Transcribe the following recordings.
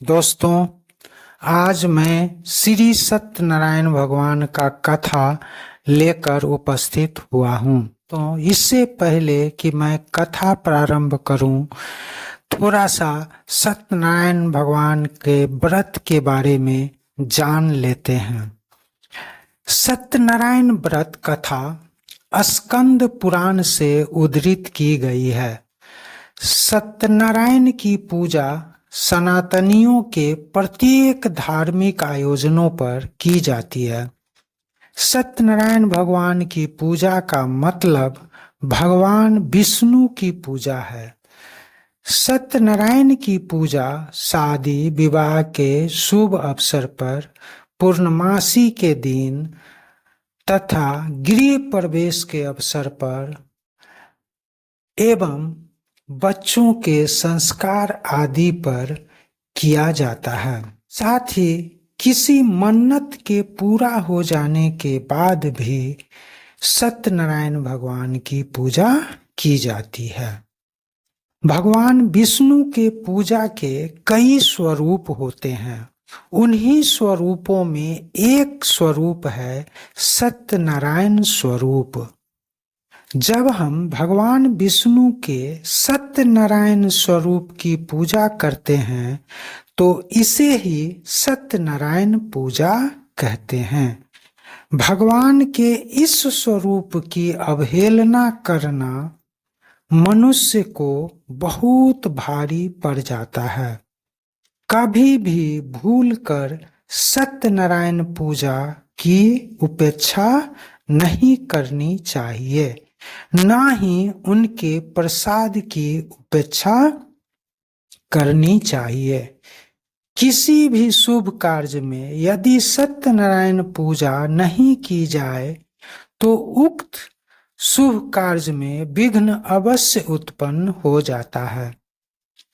दोस्तों, आज मैं श्री सत्यनारायण भगवान का कथा लेकर उपस्थित हुआ हूँ। तो इससे पहले कि मैं कथा प्रारंभ करूं, थोड़ा सा सत्यनारायण भगवान के व्रत के बारे में जान लेते हैं। सत्यनारायण व्रत कथा स्कंद पुराण से उद्धृत की गई है। सत्यनारायण की पूजा सनातनियों के प्रत्येक धार्मिक आयोजनों पर की जाती है। सत्यनारायण भगवान की पूजा का मतलब भगवान विष्णु की पूजा है। सत्यनारायण की पूजा शादी विवाह के शुभ अवसर पर, पूर्णमासी के दिन तथा गृह प्रवेश के अवसर पर एवं बच्चों के संस्कार आदि पर किया जाता है। साथ ही किसी मन्नत के पूरा हो जाने के बाद भी सत्यनारायण भगवान की पूजा की जाती है। भगवान विष्णु के पूजा के कई स्वरूप होते हैं। उन्हीं स्वरूपों में एक स्वरूप है सत्यनारायण स्वरूप। जब हम भगवान विष्णु के सत्यनारायण स्वरूप की पूजा करते हैं तो इसे ही सत्यनारायण पूजा कहते हैं। भगवान के इस स्वरूप की अवहेलना करना मनुष्य को बहुत भारी पड़ जाता है। कभी भी भूलकर सत्यनारायण पूजा की उपेक्षा नहीं करनी चाहिए, ना ही उनके प्रसाद की उपेक्षा करनी चाहिए। किसी भी शुभ कार्य में यदि सत्यनारायण पूजा नहीं की जाए तो उक्त शुभ कार्य में विघ्न अवश्य उत्पन्न हो जाता है।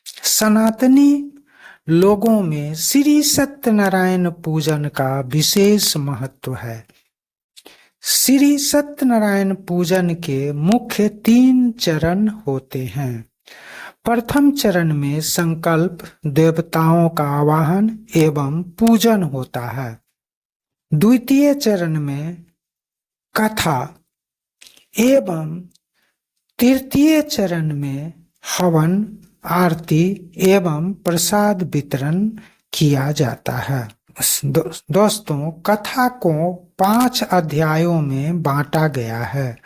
सनातनी लोगों में श्री सत्यनारायण पूजन का विशेष महत्व है। श्री सत्यनारायण पूजन के मुख्य 3 चरण होते हैं। प्रथम चरण में संकल्प, देवताओं का आवाहन एवं पूजन होता है। द्वितीय चरण में कथा एवं तृतीय चरण में हवन, आरती एवं प्रसाद वितरण किया जाता है। दोस्तों, कथा को 5 अध्यायों में बांटा गया है।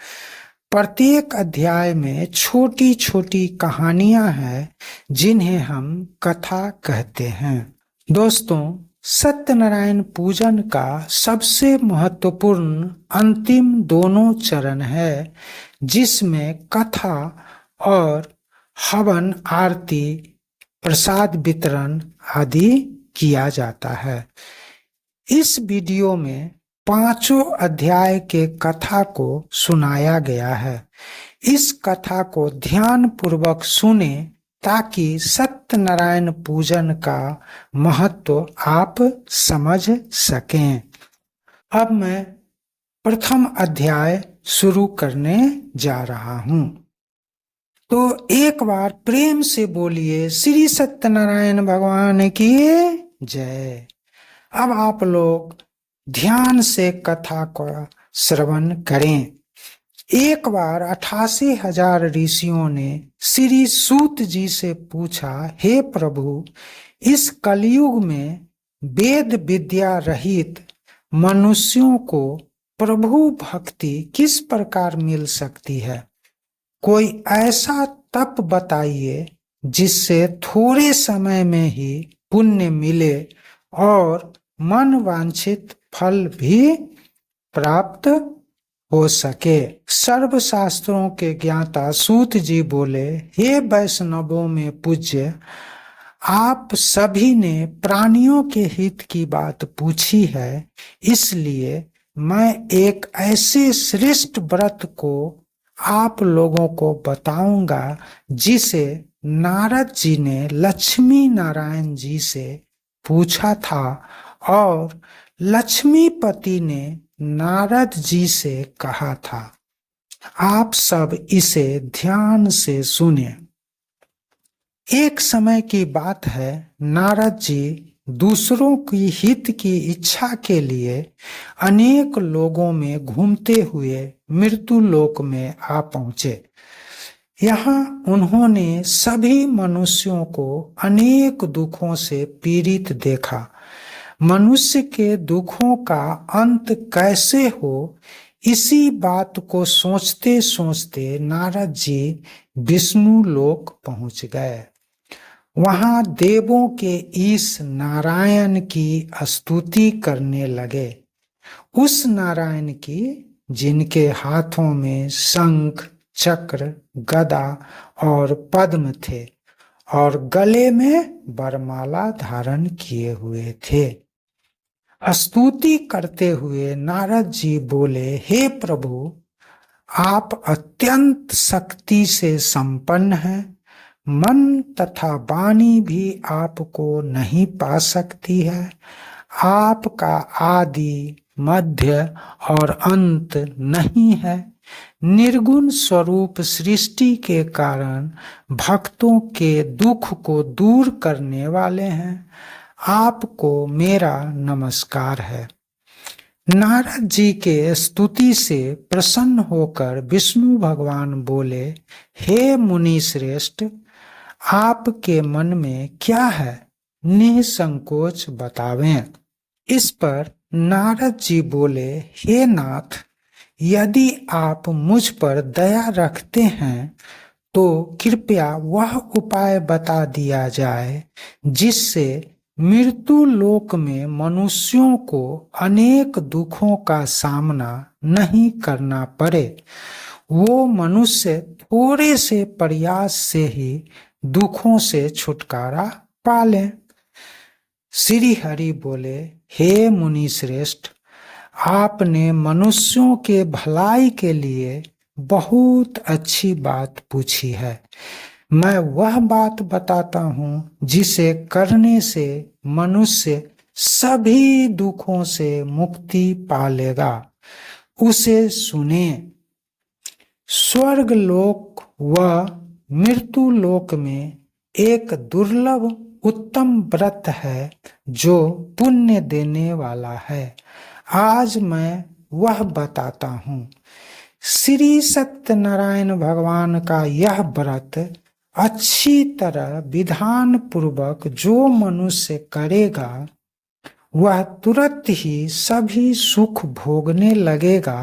प्रत्येक अध्याय में छोटी छोटी कहानियां हैं जिन्हें हम कथा कहते हैं। दोस्तों, सत्यनारायण पूजन का सबसे महत्वपूर्ण अंतिम दोनों चरण है, जिसमें कथा और हवन, आरती, प्रसाद वितरण आदि किया जाता है। इस वीडियो में 5 अध्याय के कथा को सुनाया गया है। इस कथा को ध्यान पूर्वक सुने ताकि सत्यनारायण पूजन का महत्व आप समझ सकें। अब मैं प्रथम अध्याय शुरू करने जा रहा हूं। तो एक बार प्रेम से बोलिए श्री सत्यनारायण भगवान की जय। अब आप लोग ध्यान से कथा का श्रवण करें। एक बार 88,000 ऋषियों ने श्री सूत जी से पूछा, हे प्रभु, इस कलयुग में वेद विद्या रहित मनुष्यों को प्रभु भक्ति किस प्रकार मिल सकती है? कोई ऐसा तप बताइए जिससे थोड़े समय में ही पुण्य मिले और मन वांछित फल भी प्राप्त हो सके। सर्व शास्त्रों के ज्ञाता सूत जी बोले, हे वैष्णवों में पूज्य, आप सभी ने प्राणियों के हित की बात पूछी है, इसलिए मैं एक ऐसे श्रेष्ठ व्रत को आप लोगों को बताऊंगा जिसे नारद जी ने लक्ष्मी नारायण जी से पूछा था और लक्ष्मीपति ने नारद जी से कहा था। आप सब इसे ध्यान से सुने। एक समय की बात है, नारद जी दूसरों की हित की इच्छा के लिए अनेक लोगों में घूमते हुए मृत्यु लोक में आ पहुंचे। यहाँ उन्होंने सभी मनुष्यों को अनेक दुखों से पीड़ित देखा। मनुष्य के दुखों का अंत कैसे हो, इसी बात को सोचते सोचते नारद जी विष्णु लोक पहुंच गए। वहां देवों के ईश नारायण की स्तुति करने लगे। उस नारायण की जिनके हाथों में शंख, चक्र, गदा और पद्म थे और गले में वरमाला धारण किए हुए थे। स्तुति करते हुए नारद जी बोले, हे प्रभु, आप अत्यंत शक्ति से संपन्न हैं। मन तथा वाणी भी आपको नहीं पा सकती है। आपका आदि, मध्य और अंत नहीं है। निर्गुण स्वरूप सृष्टि के कारण भक्तों के दुख को दूर करने वाले हैं। आपको मेरा नमस्कार है। नारद जी के स्तुति से प्रसन्न होकर विष्णु भगवान बोले, हे मुनि श्रेष्ठ, आपके मन में क्या है, निसंकोच बतावें। इस पर नारद जी बोले, हे नाथ, यदि आप मुझ पर दया रखते हैं तो कृपया वह उपाय बता दिया जाए जिससे मृत्यु लोक में मनुष्यों को अनेक दुखों का सामना नहीं करना पड़े। वो मनुष्य थोड़े से प्रयास से ही दुखों से छुटकारा पा लें। श्री हरि बोले, हे मुनि श्रेष्ठ, आपने मनुष्यों के भलाई के लिए बहुत अच्छी बात पूछी है। मैं वह बात बताता हूँ जिसे करने से मनुष्य सभी दुखों से मुक्ति पा लेगा। उसे सुने। स्वर्ग लोक व मृत्यु लोक में एक दुर्लभ उत्तम व्रत है जो पुण्य देने वाला है। आज मैं वह बताता हूँ। श्री सत्यनारायण भगवान का यह व्रत अच्छी तरह विधान पूर्वक जो मनुष्य करेगा वह तुरंत ही सभी सुख भोगने लगेगा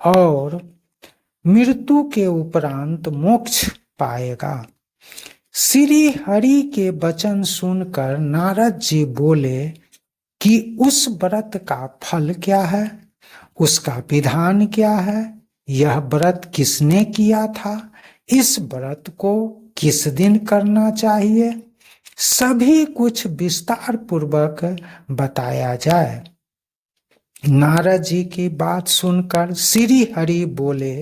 और मृत्यु के उपरांत मोक्ष पाएगा। श्री हरि के वचन सुनकर नारद जी बोले कि उस व्रत का फल क्या है, उसका विधान क्या है, यह व्रत किसने किया था, इस व्रत को किस दिन करना चाहिए, सभी कुछ विस्तार पूर्वक बताया जाए। नारद जी की बात सुनकर श्री हरि बोले,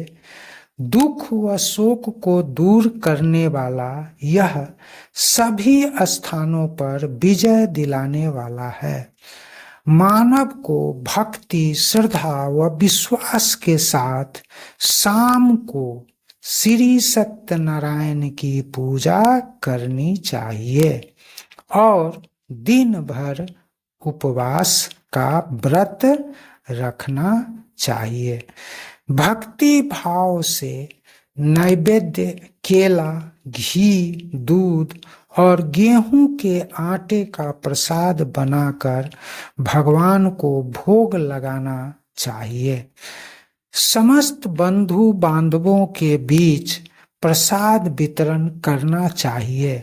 दुख व शोक को दूर करने वाला यह सभी स्थानों पर विजय दिलाने वाला है। मानव को भक्ति, श्रद्धा व विश्वास के साथ शाम को श्री सत्यनारायण की पूजा करनी चाहिए और दिन भर उपवास का व्रत रखना चाहिए। भक्ति भाव से नैवेद्य केला, घी, दूध और गेहूं के आटे का प्रसाद बनाकर भगवान को भोग लगाना चाहिए। समस्त बंधु बांधवों के बीच प्रसाद वितरण करना चाहिए।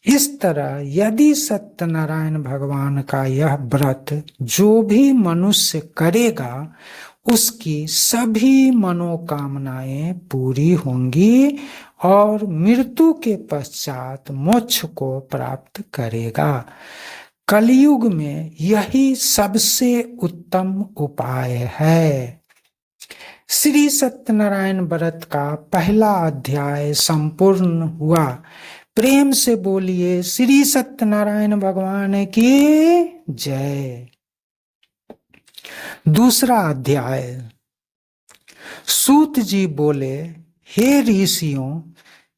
इस तरह यदि सत्यनारायण भगवान का यह व्रत जो भी मनुष्य करेगा उसकी सभी मनोकामनाएं पूरी होंगी और मृत्यु के पश्चात मोक्ष को प्राप्त करेगा। कलयुग में यही सबसे उत्तम उपाय है। श्री सत्यनारायण व्रत का पहला अध्याय संपूर्ण हुआ। प्रेम से बोलिए श्री सत्यनारायण भगवान की जय। दूसरा अध्याय। सूत जी बोले, हे ऋषियों,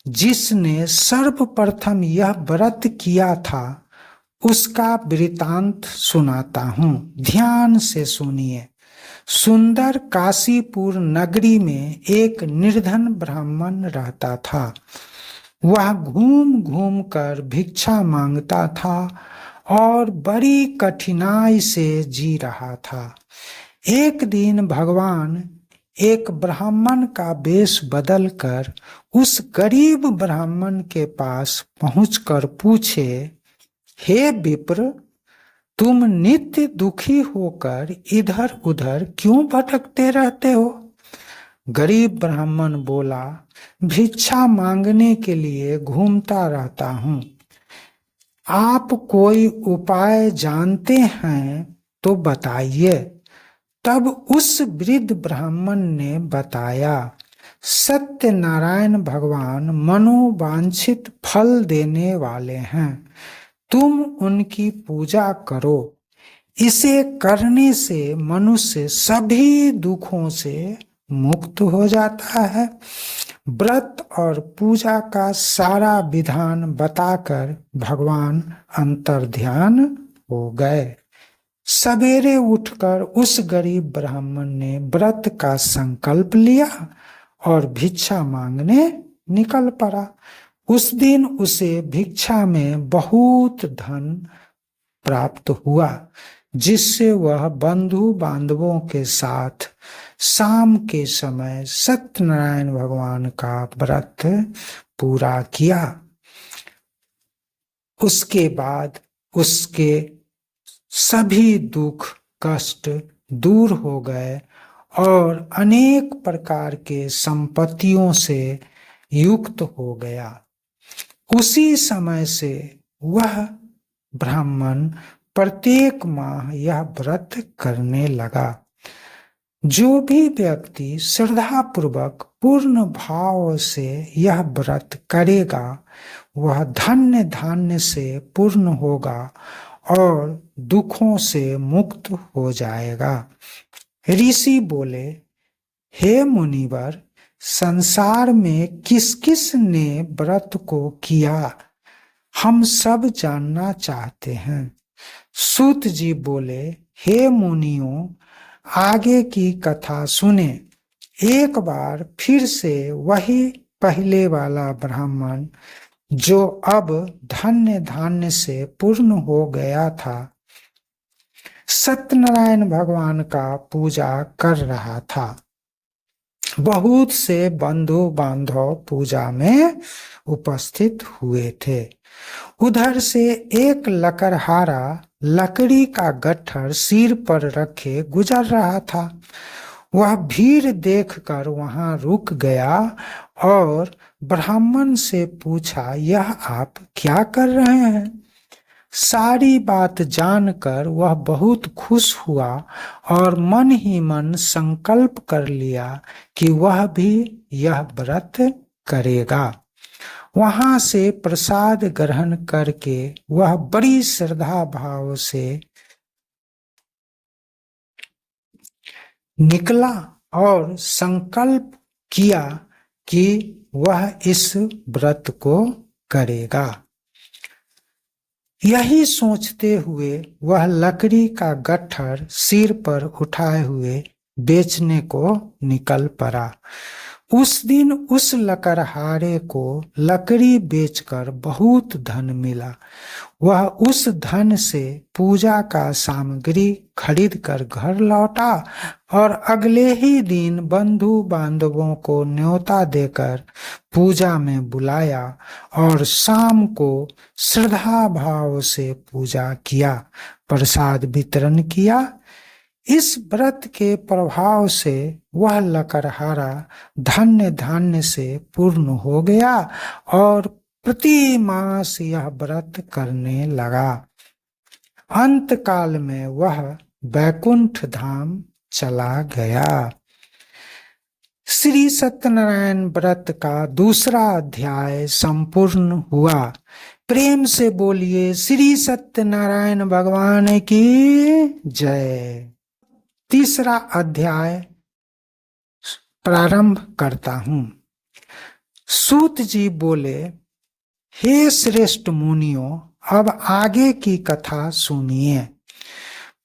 जिसने सर्वप्रथम यह व्रत किया था उसका वृतांत सुनाता हूं, ध्यान से सुनिए। सुंदर काशीपुर नगरी में एक निर्धन ब्राह्मण रहता था। वह घूम घूम कर भिक्षा मांगता था और बड़ी कठिनाई से जी रहा था। एक दिन भगवान एक ब्राह्मण का वेश बदलकर उस गरीब ब्राह्मण के पास पहुंचकर पूछे, हे विप्र, तुम नित्य दुखी होकर इधर उधर क्यों भटकते रहते हो? गरीब ब्राह्मण बोला, भिक्षा मांगने के लिए घूमता रहता हूं। आप कोई उपाय जानते हैं तो बताइए। तब उस वृद्ध ब्राह्मण ने बताया, सत्यनारायण भगवान मनोवांछित फल देने वाले हैं। तुम उनकी पूजा करो। इसे करने से मनुष्य सभी दुखों से मुक्त हो जाता है। व्रत और पूजा का सारा विधान बताकर भगवान अंतर्ध्यान हो गए। सवेरे उठकर उस गरीब ब्राह्मण ने व्रत का संकल्प लिया और भिक्षा मांगने निकल पड़ा। उस दिन उसे भिक्षा में बहुत धन प्राप्त हुआ, जिससे वह बंधु बांधवों के साथ शाम के समय सत्यनारायण भगवान का व्रत पूरा किया। उसके बाद उसके सभी दुख कष्ट दूर हो गए और अनेक प्रकार के संपत्तियों से युक्त हो गया। उसी समय से वह ब्राह्मण प्रत्येक माह यह व्रत करने लगा। जो भी व्यक्ति श्रद्धापूर्वक पूर्ण भाव से यह व्रत करेगा वह धन्य धान्य से पूर्ण होगा और दुखों से मुक्त हो जाएगा। ऋषि बोले, हे मुनिवर, संसार में किस किस ने व्रत को किया, हम सब जानना चाहते हैं। सूत जी बोले, हे मुनियों, आगे की कथा सुने। एक बार फिर से वही पहले वाला ब्राह्मण, जो अब धन्य धान्य से पूर्ण हो गया था, सत्यनारायण भगवान का पूजा कर रहा था। बहुत से बंधु बांधव पूजा में उपस्थित हुए थे। उधर से एक लकड़हारा लकड़ी का गट्ठर सिर पर रखे गुजर रहा था। वह भीड़ देखकर वहां रुक गया और ब्राह्मण से पूछा, यह आप क्या कर रहे हैं? सारी बात जानकर वह बहुत खुश हुआ और मन ही मन संकल्प कर लिया कि वह भी यह व्रत करेगा। वहां से प्रसाद ग्रहण करके वह बड़ी श्रद्धा भाव से निकला और संकल्प किया कि वह इस व्रत को करेगा। यही सोचते हुए वह लकड़ी का गट्ठर सिर पर उठाए हुए बेचने को निकल पड़ा। उस दिन उस लकड़हारे को लकड़ी बेचकर बहुत धन मिला। वह उस धन से पूजा का सामग्री खरीद कर घर लौटा और अगले ही दिन बंधु बांधवों को न्योता देकर पूजा में बुलाया और शाम को श्रद्धा भाव से पूजा किया, प्रसाद वितरण किया। इस व्रत के प्रभाव से वह लकड़हारा धन्य धान्य से पूर्ण हो गया और प्रति मास यह व्रत करने लगा। अंत काल में वह वैकुंठ धाम चला गया। श्री सत्यनारायण व्रत का दूसरा अध्याय संपूर्ण हुआ। प्रेम से बोलिए श्री सत्यनारायण भगवान की जय। तीसरा अध्याय प्रारंभ करता हूं। सूत जी बोले, हे श्रेष्ठ मुनियों, अब आगे की कथा सुनिए।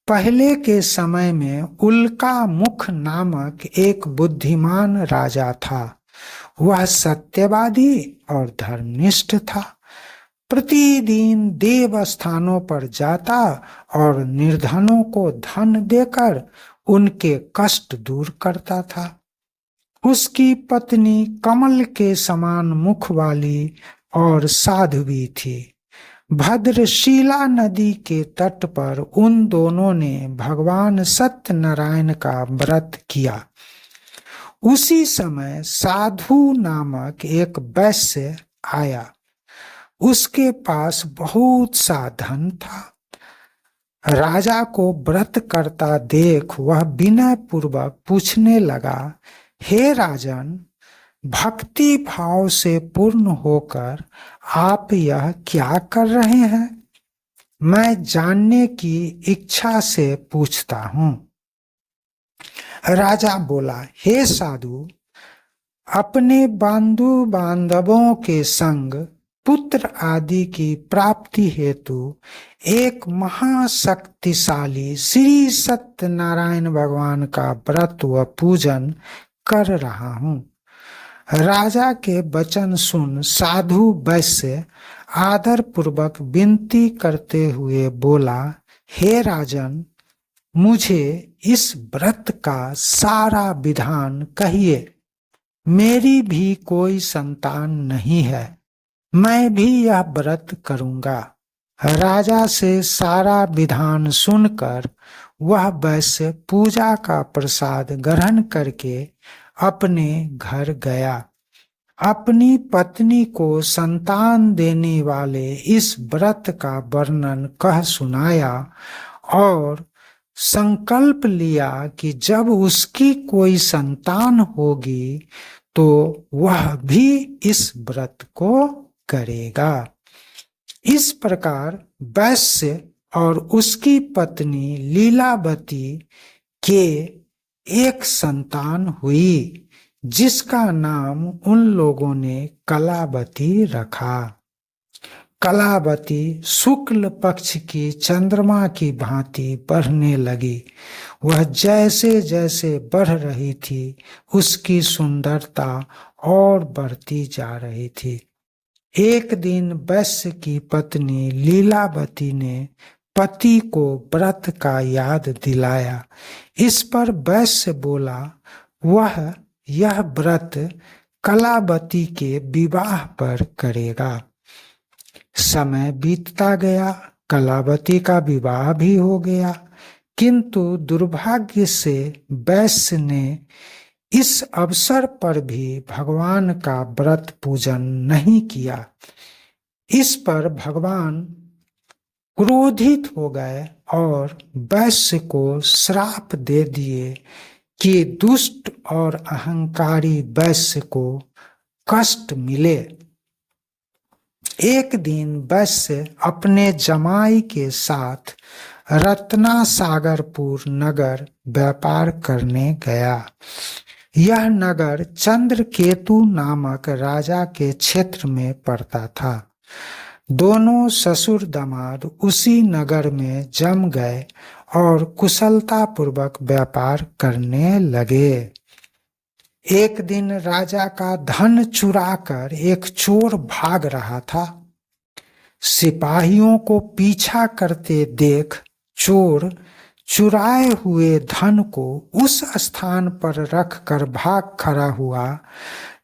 पहले के समय में उल्का मुख नामक एक बुद्धिमान राजा था। वह सत्यवादी और धर्मनिष्ठ था। प्रतिदिन देव स्थानों पर जाता और निर्धनों को धन देकर उनके कष्ट दूर करता था। उसकी पत्नी कमल के समान मुख वाली और साध्वी थी। भद्रशिला नदी के तट पर उन दोनों ने भगवान सत्यनारायण का व्रत किया। उसी समय साधु नामक एक वैश्य आया। उसके पास बहुत सा धन था। राजा को व्रत करता देख वह विनय पूर्वक पूछने लगा, हे राजन, भक्ति भाव से पूर्ण होकर आप यह क्या कर रहे हैं? मैं जानने की इच्छा से पूछता हूं। राजा बोला, हे साधु, अपने बंधु बांधवों के संग पुत्र आदि की प्राप्ति हेतु एक महाशक्तिशाली श्री सत्यनारायण भगवान का व्रत व पूजन कर रहा हूं। राजा के वचन सुन साधु वैश्य आदर पूर्वक विनती करते हुए बोला, हे राजन, मुझे इस व्रत का सारा विधान कहिए। मेरी भी कोई संतान नहीं है, मैं भी यह व्रत करूंगा। राजा से सारा विधान सुनकर वह वैश्य पूजा का प्रसाद ग्रहण करके अपने घर गया। अपनी पत्नी को संतान देने वाले इस व्रत का वर्णन कह सुनाया और संकल्प लिया कि जब उसकी कोई संतान होगी तो वह भी इस व्रत को करेगा। इस प्रकार वैश्य और उसकी पत्नी लीलावती के एक संतान हुई, जिसका नाम उन लोगों ने कलावती रखा। कलावती शुक्ल पक्ष की चंद्रमा की भांति बढ़ने लगी। वह जैसे जैसे बढ़ रही थी, उसकी सुंदरता और बढ़ती जा रही थी। एक दिन वैश्य की पत्नी लीलावती ने पति को व्रत का याद दिलाया। इस पर वैश्य बोला, वह यह व्रत कलावती के विवाह पर करेगा। समय बीतता गया, कलावती का विवाह भी हो गया, किंतु दुर्भाग्य से वैश्य ने इस अवसर पर भी भगवान का व्रत पूजन नहीं किया। इस पर भगवान क्रोधित हो गए और वैश्य को श्राप दे दिए कि दुष्ट और अहंकारी वैश्य को कष्ट मिले। एक दिन वैश्य अपने जमाई के साथ रत्नासागरपुर नगर व्यापार करने गया। यह नगर चंद्रकेतु नामक राजा के क्षेत्र में पड़ता था। दोनों ससुर दामाद उसी नगर में जम गए और कुशलता पूर्वक व्यापार करने लगे। एक दिन राजा का धन चुराकर एक चोर भाग रहा था। सिपाहियों को पीछा करते देख चोर चुराए हुए धन को उस स्थान पर रख कर भाग खड़ा हुआ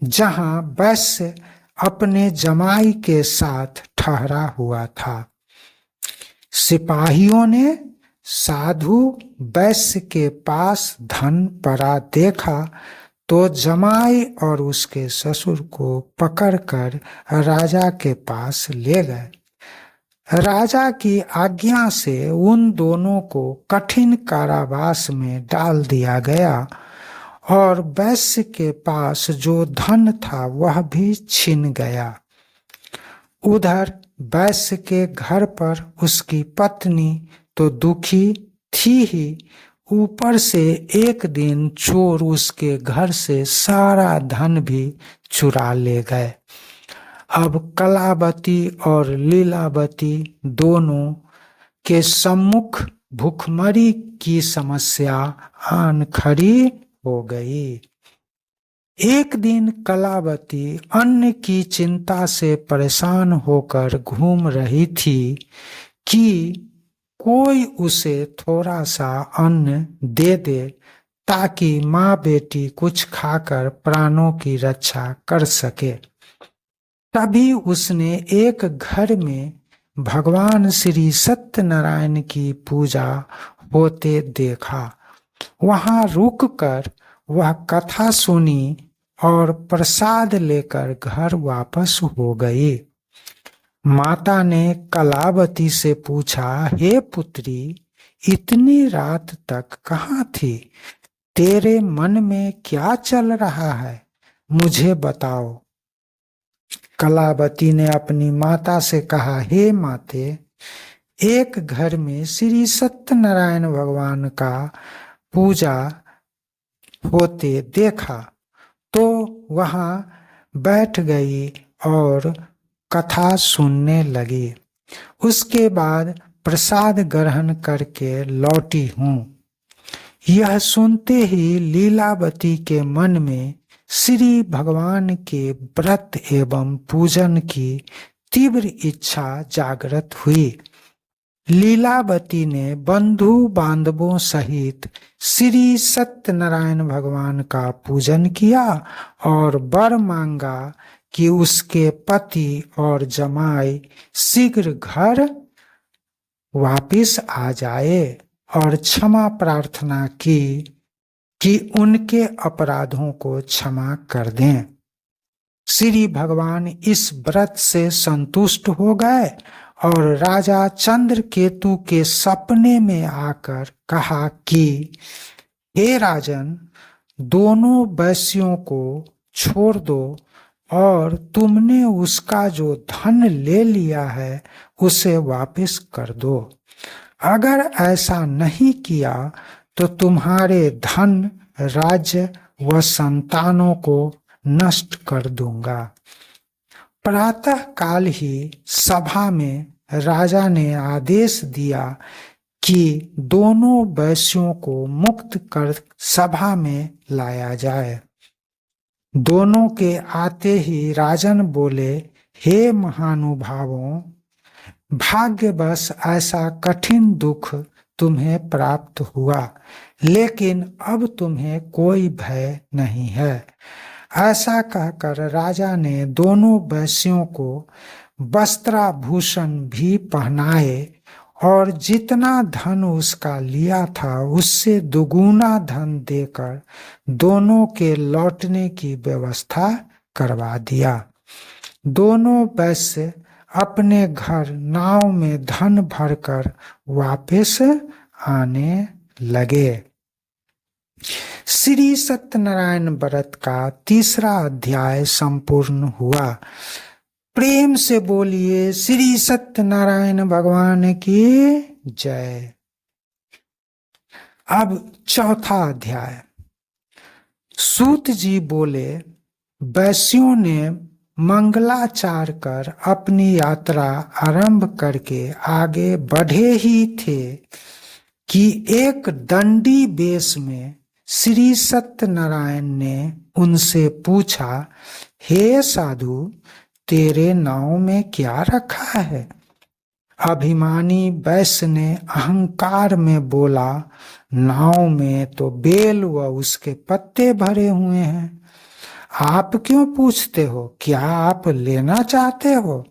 जहां वैश्य अपने जमाई के साथ ठहरा हुआ था। सिपाहियों ने साधु वैश्य के पास धन पड़ा देखा तो जमाई और उसके ससुर को पकड़कर राजा के पास ले गए। राजा की आज्ञा से उन दोनों को कठिन कारावास में डाल दिया गया और वैश्य के पास जो धन था वह भी छिन गया। उधर वैश्य के घर पर उसकी पत्नी तो दुखी थी ही, ऊपर से एक दिन चोर उसके घर से सारा धन भी चुरा ले गए। अब कलावती और लीलावती दोनों के सम्मुख भूखमरी की समस्या आन खड़ी हो गई। एक दिन कलावती अन्न की चिंता से परेशान होकर घूम रही थी कि कोई उसे थोड़ा सा अन्न दे दे ताकि माँ बेटी कुछ खाकर प्राणों की रक्षा कर सके। तभी उसने एक घर में भगवान श्री सत्यनारायण की पूजा होते देखा। वहां रुककर वह कथा सुनी और प्रसाद लेकर घर वापस हो गई। माता ने कलावती से पूछा, हे पुत्री, इतनी रात तक कहाँ थी? तेरे मन में क्या चल रहा है? मुझे बताओ। कलावती ने अपनी माता से कहा, हे माते, एक घर में श्री सत्यनारायण भगवान का पूजा होते देखा तो वहां बैठ गई और कथा सुनने लगी। उसके बाद प्रसाद ग्रहण करके लौटी हूँ। यह सुनते ही लीलावती के मन में श्री भगवान के व्रत एवं पूजन की तीव्र इच्छा जागृत हुई। लीलावती ने बंधु बांधवों सहित श्री सत्यनारायण भगवान का पूजन किया और वर मांगा कि उसके पति और जमाई शीघ्र घर वापिस आ जाए और क्षमा प्रार्थना की कि उनके अपराधों को क्षमा कर दें। श्री भगवान इस व्रत से संतुष्ट हो गए और राजा चंद्रकेतु के सपने में आकर कहा कि हे राजन, दोनों वैश्यों को छोड़ दो और तुमने उसका जो धन ले लिया है उसे वापस कर दो। अगर ऐसा नहीं किया तो तुम्हारे धन, राज्य व संतानों को नष्ट कर दूंगा। प्रातः काल ही सभा में राजा ने आदेश दिया कि दोनों वैश्यों को मुक्त कर सभा में लाया जाए। दोनों के आते ही राजन बोले, हे महानुभावों, भाग्यवश ऐसा कठिन दुख तुम्हें प्राप्त हुआ, लेकिन अब तुम्हें कोई भय नहीं है। ऐसा कहकर राजा ने दोनों वैश्यों को वस्त्राभूषण भी पहनाए और जितना धन उसका लिया था उससे दुगुना धन देकर दोनों के लौटने की व्यवस्था करवा दिया। दोनों वैश्य अपने घर नाव में धन भरकर वापस आने लगे। श्री सत्यनारायण व्रत का तीसरा अध्याय संपूर्ण हुआ। प्रेम से बोलिए श्री सत्यनारायण भगवान की जय। अब चौथा अध्याय। सूत जी बोले, वैश्यों ने मंगलाचार कर अपनी यात्रा आरंभ करके आगे बढ़े ही थे कि एक दंडी वेश में श्री सत्यनारायण ने उनसे पूछा, हे साधु, तेरे नाव में क्या रखा है? अभिमानी वैश्य ने अहंकार में बोला, नाव में तो बेल व उसके पत्ते भरे हुए हैं। आप क्यों पूछते हो? क्या आप लेना चाहते हो?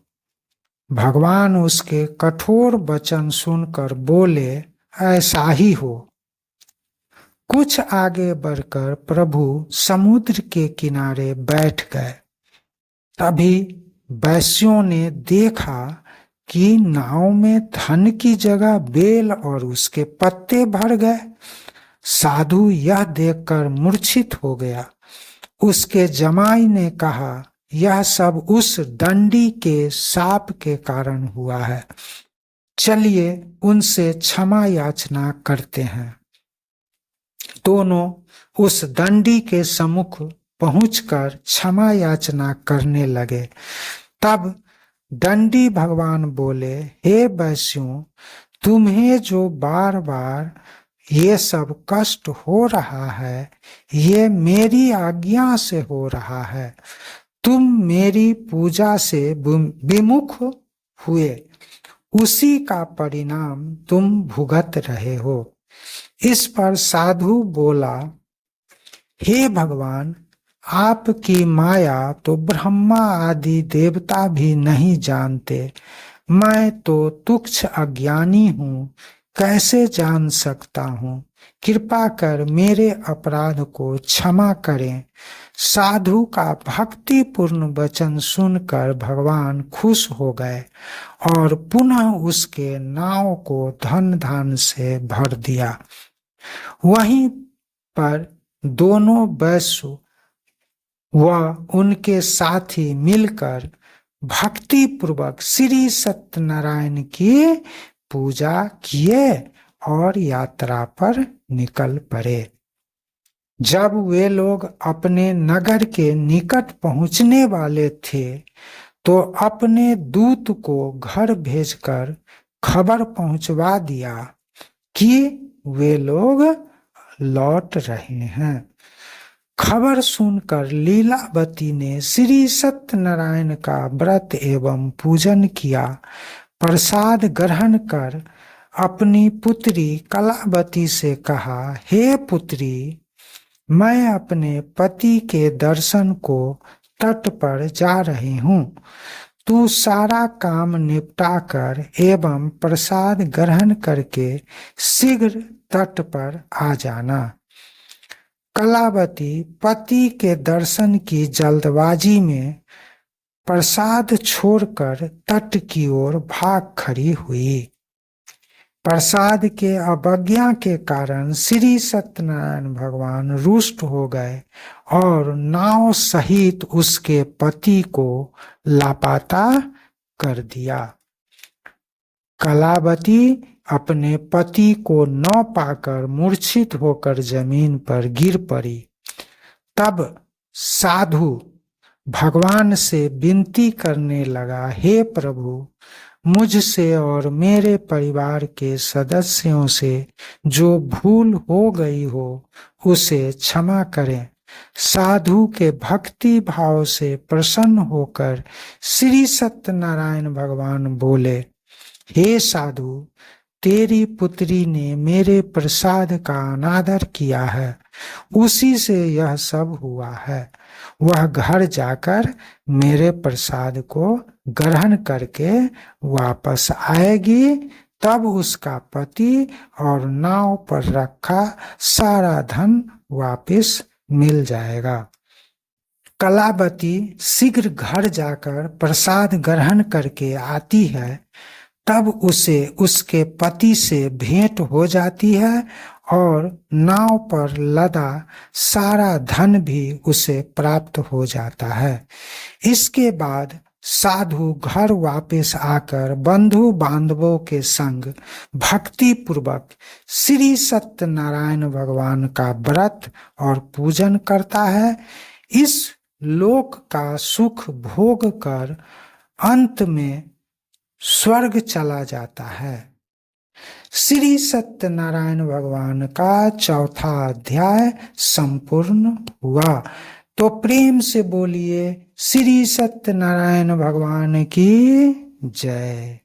भगवान उसके कठोर वचन सुनकर बोले, ऐसा ही हो। कुछ आगे बढ़कर प्रभु समुद्र के किनारे बैठ गए। तभी वैश्यों ने देखा कि नाव में धन की जगह बेल और उसके पत्ते भर गए। साधु यह देखकर मूर्छित हो गया। उसके जमाई ने कहा, यह सब उस दंडी के शाप के कारण हुआ है। चलिए उनसे क्षमा याचना करते हैं। दोनों उस दंडी के सम्मुख पहुंचकर क्षमा याचना करने लगे। तब दंडी भगवान बोले, हे वैश्यों, तुम्हें जो बार बार ये सब कष्ट हो रहा है, ये मेरी आज्ञा से हो रहा है। तुम मेरी पूजा से विमुख हुए, उसी का परिणाम तुम भुगत रहे हो। इस पर साधु बोला, हे भगवान, आपकी माया तो ब्रह्मा आदि देवता भी नहीं जानते। मैं तो तुच्छ अज्ञानी हूँ, कैसे जान सकता हूँ? कृपा कर मेरे अपराध को क्षमा करें। साधु का भक्तिपूर्ण वचन सुनकर भगवान खुश हो गए और पुनः उसके नाव को धन धान से भर दिया। वहीं पर दोनों वैश्य व उनके साथी मिलकर भक्ति पूर्वक श्री सत्यनारायण की पूजा किए और यात्रा पर निकल पड़े। जब वे लोग अपने नगर के निकट पहुंचने वाले थे तो अपने दूत को घर भेजकर खबर पहुंचवा दिया कि वे लोग लौट रहे हैं। खबर सुनकर लीलावती ने श्री सत्यनारायण का व्रत एवं पूजन किया। प्रसाद ग्रहण कर अपनी पुत्री कलावती से कहा, हे पुत्री, मैं अपने पति के दर्शन को तट पर जा रही हूँ। तू सारा काम निपटाकर एवं प्रसाद ग्रहण करके शीघ्र तट पर आ जाना। कलावती पति के दर्शन की जल्दबाजी में प्रसाद छोड़कर तट की ओर भाग खड़ी हुई। प्रसाद के अवज्ञा के कारण श्री सत्यनारायण भगवान रुष्ट हो गए और नाव सहित उसके पति को लापता कर दिया। कलावती अपने पति को न पाकर मूर्छित होकर जमीन पर गिर पड़ी। तब साधु भगवान से विनती करने लगा, हे प्रभु, मुझसे और मेरे परिवार के सदस्यों से जो भूल हो गई हो उसे क्षमा करें। साधु के भक्ति भाव से प्रसन्न होकर श्री सत्यनारायण भगवान बोले, हे साधु, तेरी पुत्री ने मेरे प्रसाद का अनादर किया है, उसी से यह सब हुआ है। वह घर जाकर मेरे प्रसाद को ग्रहण करके वापस आएगी, तब उसका पति और नाव पर रखा सारा धन वापस मिल जाएगा। कलावती शीघ्र घर जाकर प्रसाद ग्रहण करके आती है। तब उसे उसके पति से भेंट हो जाती है और नाव पर लदा सारा धन भी उसे प्राप्त हो जाता है। इसके बाद साधु घर वापस आकर बंधु बांधवों के संग भक्ति पूर्वक श्री सत्यनारायण भगवान का व्रत और पूजन करता है। इस लोक का सुख भोग कर अंत में स्वर्ग चला जाता है। श्री सत्यनारायण भगवान का चौथा अध्याय संपूर्ण हुआ। तो प्रेम से बोलिए श्री सत्यनारायण भगवान की जय।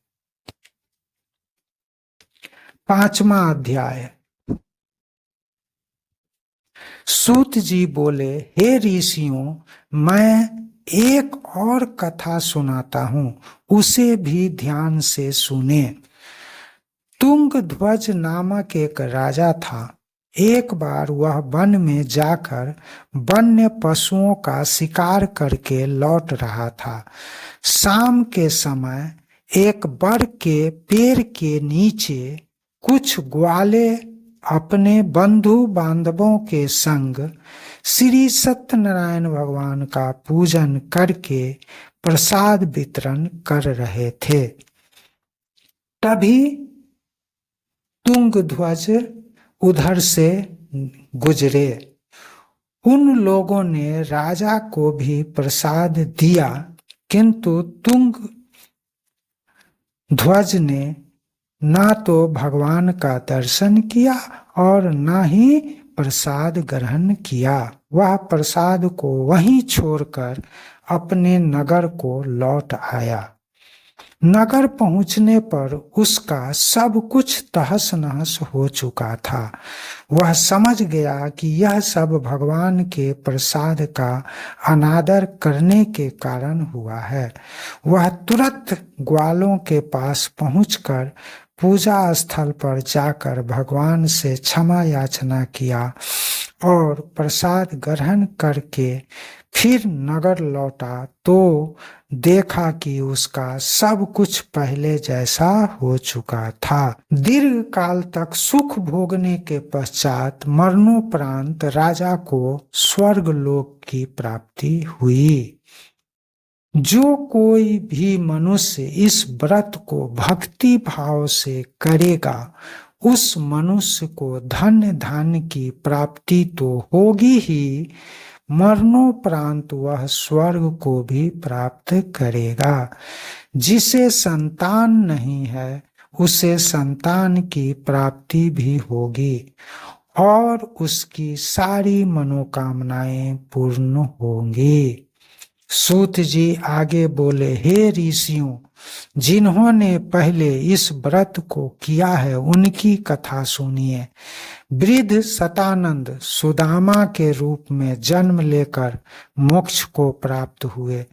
पांचवा अध्याय। सूत जी बोले, हे ऋषियों, मैं एक और कथा सुनाता हूं, उसे भी ध्यान से सुने। तुंगध्वज नामक एक राजा था। एक बार वह वन में जाकर वन्य पशुओं का शिकार करके लौट रहा था। शाम के समय एक बर के पेड़ के नीचे कुछ ग्वाले अपने बंधु बांधवों के संग श्री सत्यनारायण भगवान का पूजन करके प्रसाद वितरण कर रहे थे। तभी तुंगध्वज उधर से गुजरे। उन लोगों ने राजा को भी प्रसाद दिया, किंतु तुंग ध्वज ने ना तो भगवान का दर्शन किया और ना ही प्रसाद ग्रहण किया। वह प्रसाद को वहीं छोड़कर अपने नगर को लौट आया। नगर पहुंचने पर उसका सब कुछ तहस नहस हो चुका था। वह समझ गया कि यह सब भगवान के प्रसाद का अनादर करने के कारण हुआ है। वह तुरंत ग्वालों के पास पहुंचकर पूजा स्थल पर जाकर भगवान से क्षमा याचना किया और प्रसाद ग्रहण करके फिर नगर लौटा तो देखा कि उसका सब कुछ पहले जैसा हो चुका था। दीर्घ काल तक सुख भोगने के पश्चात मरणोपरांत राजा को स्वर्ग लोक की प्राप्ति हुई। जो कोई भी मनुष्य इस व्रत को भक्ति भाव से करेगा, उस मनुष्य को धन्य धान्य की प्राप्ति तो होगी ही, मरणोपरांत वह स्वर्ग को भी प्राप्त करेगा। जिसे संतान नहीं है, उसे संतान की प्राप्ति भी होगी और उसकी सारी मनोकामनाएं पूर्ण होंगी। सूत जी आगे बोले, हे ऋषियों, जिन्होंने पहले इस व्रत को किया है उनकी कथा सुनिए। वृद्ध सतानंद सुदामा के रूप में जन्म लेकर मोक्ष को प्राप्त हुए।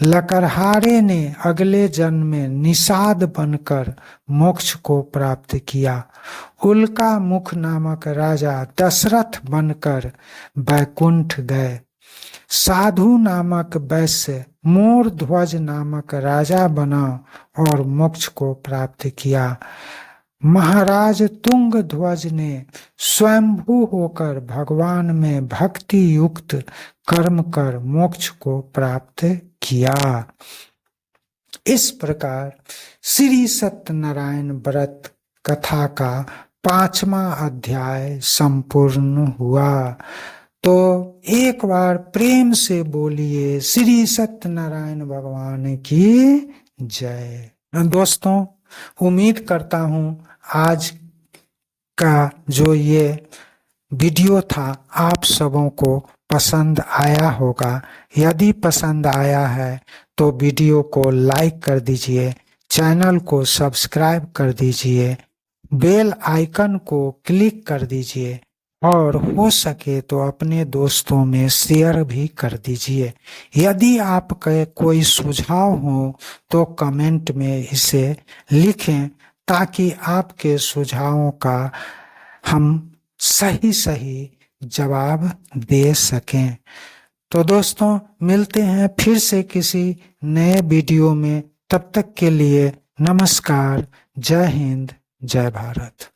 लकड़हारे ने अगले जन्म में निषाद बनकर मोक्ष को प्राप्त किया। उल्का मुख नामक राजा दशरथ बनकर वैकुंठ गए। साधु नामक वैश्य मोर ध्वज नामक राजा बना और मोक्ष को प्राप्त किया। महाराज तुंग ध्वज ने स्वयंभू होकर भगवान में भक्ति युक्त कर्म कर मोक्ष को प्राप्त किया। इस प्रकार श्री सत्यनारायण व्रत कथा का 5वां अध्याय संपूर्ण हुआ। तो एक बार प्रेम से बोलिए श्री सत्यनारायण भगवान की जय। दोस्तों, उम्मीद करता हूँ आज का जो ये वीडियो था आप सबों को पसंद आया होगा। यदि पसंद आया है तो वीडियो को लाइक कर दीजिए, चैनल को सब्सक्राइब कर दीजिए, बेल आइकन को क्लिक कर दीजिए और हो सके तो अपने दोस्तों में शेयर भी कर दीजिए। यदि आपके कोई सुझाव हो तो कमेंट में इसे लिखें ताकि आपके सुझावों का हम सही सही जवाब दे सकें। तो दोस्तों, मिलते हैं फिर से किसी नए वीडियो में। तब तक के लिए नमस्कार। जय हिंद, जय भारत।